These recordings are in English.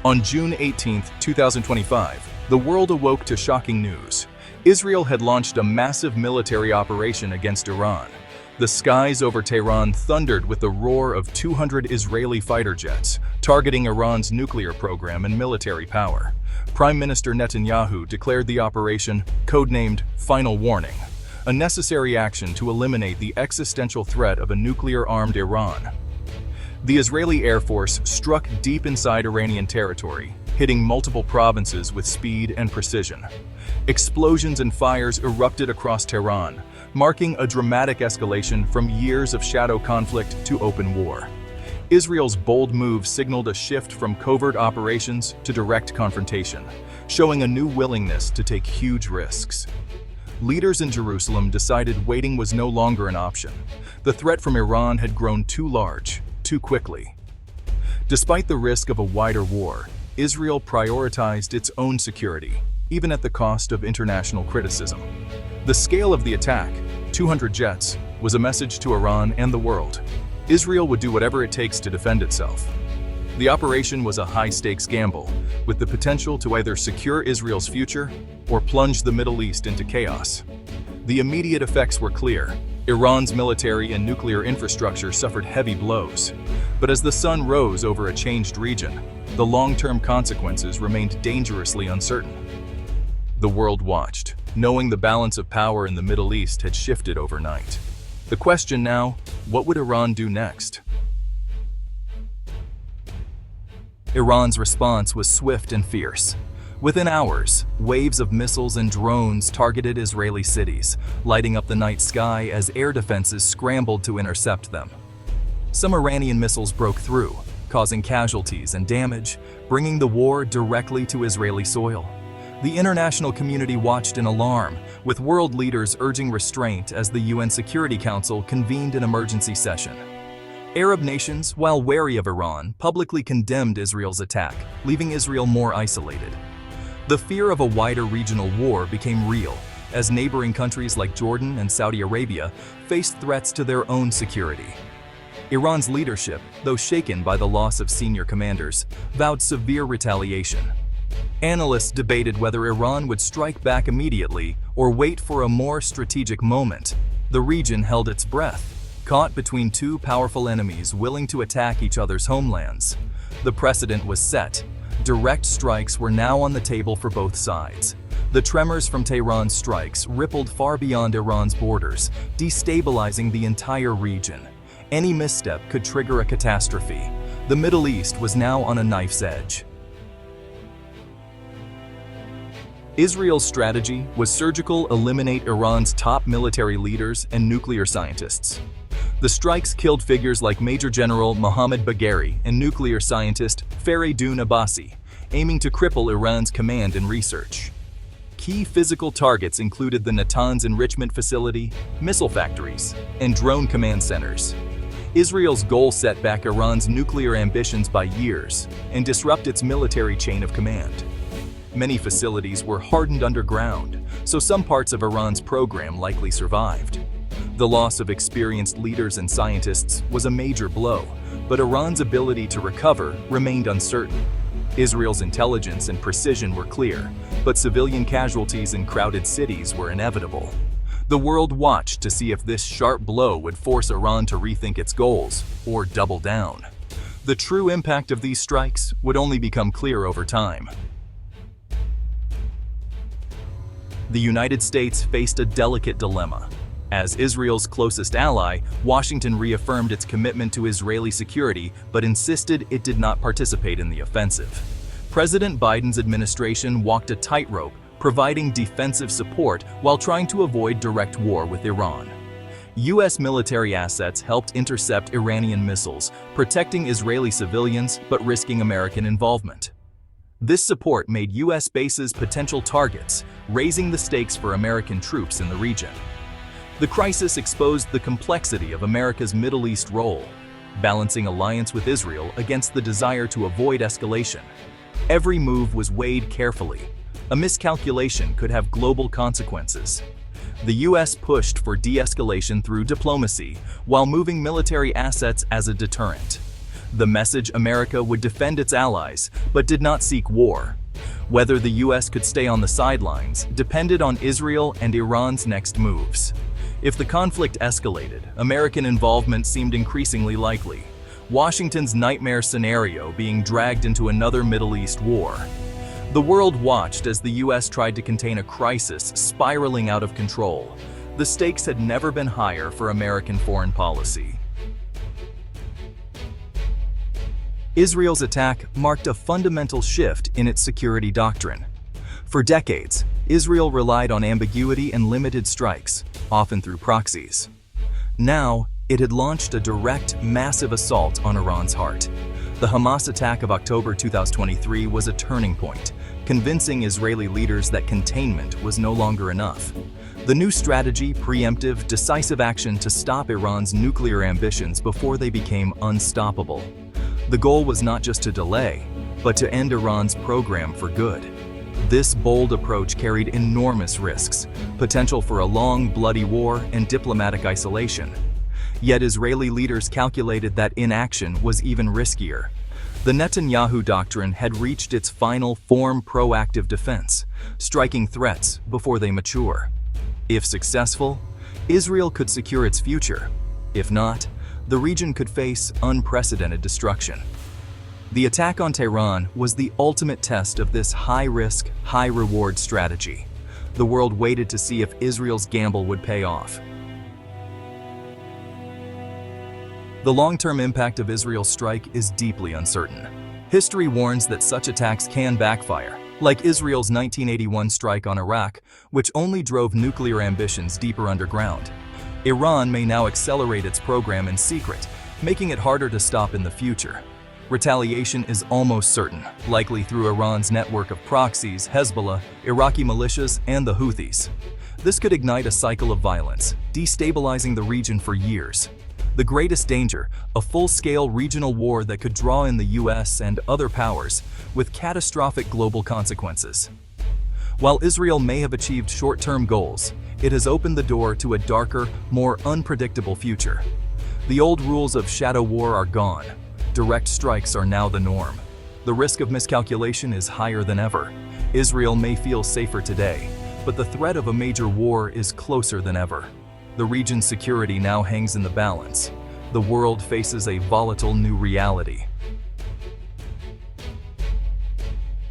On June 18, 2025, the world awoke to shocking news. Israel had launched a massive military operation against Iran. The skies over Tehran thundered with the roar of 200 Israeli fighter jets, targeting Iran's nuclear program and military power. Prime Minister Netanyahu declared the operation, codenamed Final Warning, a necessary action to eliminate the existential threat of a nuclear-armed Iran. The Israeli Air Force struck deep inside Iranian territory, hitting multiple provinces with speed and precision. Explosions and fires erupted across Tehran, marking a dramatic escalation from years of shadow conflict to open war. Israel's bold move signaled a shift from covert operations to direct confrontation, showing a new willingness to take huge risks. Leaders in Jerusalem decided waiting was no longer an option. The threat from Iran had grown too large, too quickly. Despite the risk of a wider war, Israel prioritized its own security, even at the cost of international criticism. The scale of the attack, 200 jets, was a message to Iran and the world. Israel would do whatever it takes to defend itself. The operation was a high-stakes gamble, with the potential to either secure Israel's future or plunge the Middle East into chaos. The immediate effects were clear. Iran's military and nuclear infrastructure suffered heavy blows. But as the sun rose over a changed region, the long-term consequences remained dangerously uncertain. The world watched, knowing the balance of power in the Middle East had shifted overnight. The question now, what would Iran do next? Iran's response was swift and fierce. Within hours, waves of missiles and drones targeted Israeli cities, lighting up the night sky as air defenses scrambled to intercept them. Some Iranian missiles broke through, causing casualties and damage, bringing the war directly to Israeli soil. The international community watched in alarm, with world leaders urging restraint as the UN Security Council convened an emergency session. Arab nations, while wary of Iran, publicly condemned Israel's attack, leaving Israel more isolated. The fear of a wider regional war became real, as neighboring countries like Jordan and Saudi Arabia faced threats to their own security. Iran's leadership, though shaken by the loss of senior commanders, vowed severe retaliation. Analysts debated whether Iran would strike back immediately or wait for a more strategic moment. The region held its breath, caught between two powerful enemies willing to attack each other's homelands. The precedent was set. Direct strikes were now on the table for both sides. The tremors from Tehran's strikes rippled far beyond Iran's borders, destabilizing the entire region. Any misstep could trigger a catastrophe. The Middle East was now on a knife's edge. Israel's strategy was surgical: eliminate Iran's top military leaders and nuclear scientists. The strikes killed figures like Major General Mohammad Bagheri and nuclear scientist Faridun Abbasi, aiming to cripple Iran's command and research. Key physical targets included the Natanz enrichment facility, missile factories, and drone command centers. Israel's goal set back Iran's nuclear ambitions by years and disrupt its military chain of command. Many facilities were hardened underground, so some parts of Iran's program likely survived. The loss of experienced leaders and scientists was a major blow, but Iran's ability to recover remained uncertain. Israel's intelligence and precision were clear, but civilian casualties in crowded cities were inevitable. The world watched to see if this sharp blow would force Iran to rethink its goals or double down. The true impact of these strikes would only become clear over time. The United States faced a delicate dilemma. As Israel's closest ally, Washington reaffirmed its commitment to Israeli security but insisted it did not participate in the offensive. President Biden's administration walked a tightrope, providing defensive support while trying to avoid direct war with Iran. U.S. military assets helped intercept Iranian missiles, protecting Israeli civilians but risking American involvement. This support made U.S. bases potential targets, raising the stakes for American troops in the region. The crisis exposed the complexity of America's Middle East role, balancing alliance with Israel against the desire to avoid escalation. Every move was weighed carefully. A miscalculation could have global consequences. The U.S. pushed for de-escalation through diplomacy, while moving military assets as a deterrent. The message: America would defend its allies, but did not seek war. Whether the US could stay on the sidelines depended on Israel and Iran's next moves. If the conflict escalated, American involvement seemed increasingly likely, Washington's nightmare scenario being dragged into another Middle East war. The world watched as the US tried to contain a crisis spiraling out of control. The stakes had never been higher for American foreign policy. Israel's attack marked a fundamental shift in its security doctrine. For decades, Israel relied on ambiguity and limited strikes, often through proxies. Now, it had launched a direct, massive assault on Iran's heart. The Hamas attack of October 2023 was a turning point, convincing Israeli leaders that containment was no longer enough. The new strategy: preemptive, decisive action to stop Iran's nuclear ambitions before they became unstoppable. The goal was not just to delay, but to end Iran's program for good. This bold approach carried enormous risks, potential for a long, bloody war and diplomatic isolation. Yet Israeli leaders calculated that inaction was even riskier. The Netanyahu doctrine had reached its final form: proactive defense, striking threats before they mature. If successful, Israel could secure its future. If not, the region could face unprecedented destruction. The attack on Tehran was the ultimate test of this high-risk, high-reward strategy. The world waited to see if Israel's gamble would pay off. The long-term impact of Israel's strike is deeply uncertain. History warns that such attacks can backfire, like Israel's 1981 strike on Iraq, which only drove nuclear ambitions deeper underground. Iran may now accelerate its program in secret, making it harder to stop in the future. Retaliation is almost certain, likely through Iran's network of proxies, Hezbollah, Iraqi militias, and the Houthis. This could ignite a cycle of violence, destabilizing the region for years. The greatest danger: a full-scale regional war that could draw in the US and other powers, with catastrophic global consequences. While Israel may have achieved short-term goals, it has opened the door to a darker, more unpredictable future. The old rules of shadow war are gone. Direct strikes are now the norm. The risk of miscalculation is higher than ever. Israel may feel safer today, but the threat of a major war is closer than ever. The region's security now hangs in the balance. The world faces a volatile new reality.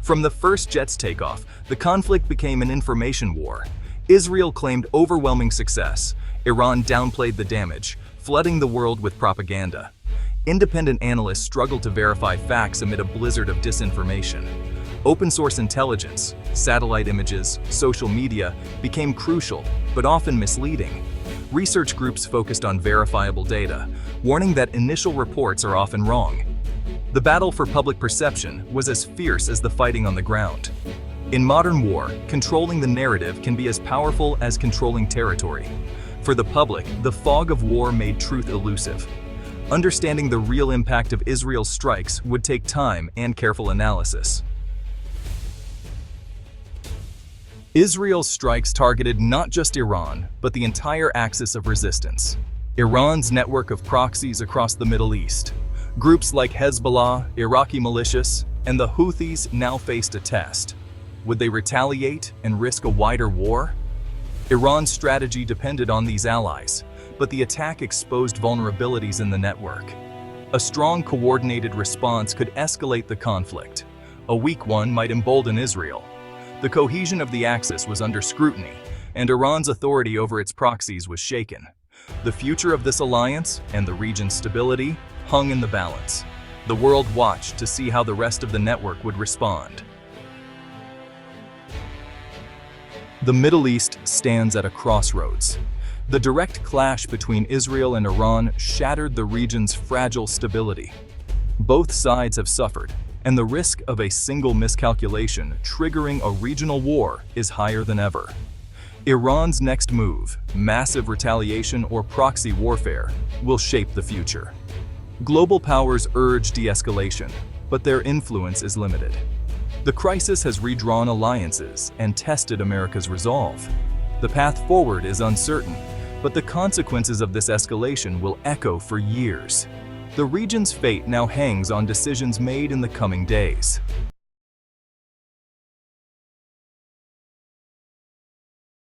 From the first jet's takeoff, the conflict became an information war. Israel claimed overwhelming success. Iran downplayed the damage, flooding the world with propaganda. Independent analysts struggled to verify facts amid a blizzard of disinformation. Open-source intelligence, satellite images, social media became crucial, but often misleading. Research groups focused on verifiable data, warning that initial reports are often wrong. The battle for public perception was as fierce as the fighting on the ground. In modern war, controlling the narrative can be as powerful as controlling territory. For the public, the fog of war made truth elusive. Understanding the real impact of Israel's strikes would take time and careful analysis. Israel's strikes targeted not just Iran, but the entire axis of resistance. Iran's network of proxies across the Middle East. Groups like Hezbollah, Iraqi militias, and the Houthis now faced a test. Would they retaliate and risk a wider war? Iran's strategy depended on these allies, but the attack exposed vulnerabilities in the network. A strong, coordinated response could escalate the conflict. A weak one might embolden Israel. The cohesion of the axis was under scrutiny, and Iran's authority over its proxies was shaken. The future of this alliance and the region's stability hung in the balance. The world watched to see how the rest of the network would respond. The Middle East stands at a crossroads. The direct clash between Israel and Iran shattered the region's fragile stability. Both sides have suffered, and the risk of a single miscalculation triggering a regional war is higher than ever. Iran's next move, massive retaliation or proxy warfare, will shape the future. Global powers urge de-escalation, but their influence is limited. The crisis has redrawn alliances and tested America's resolve. The path forward is uncertain, but the consequences of this escalation will echo for years. The region's fate now hangs on decisions made in the coming days.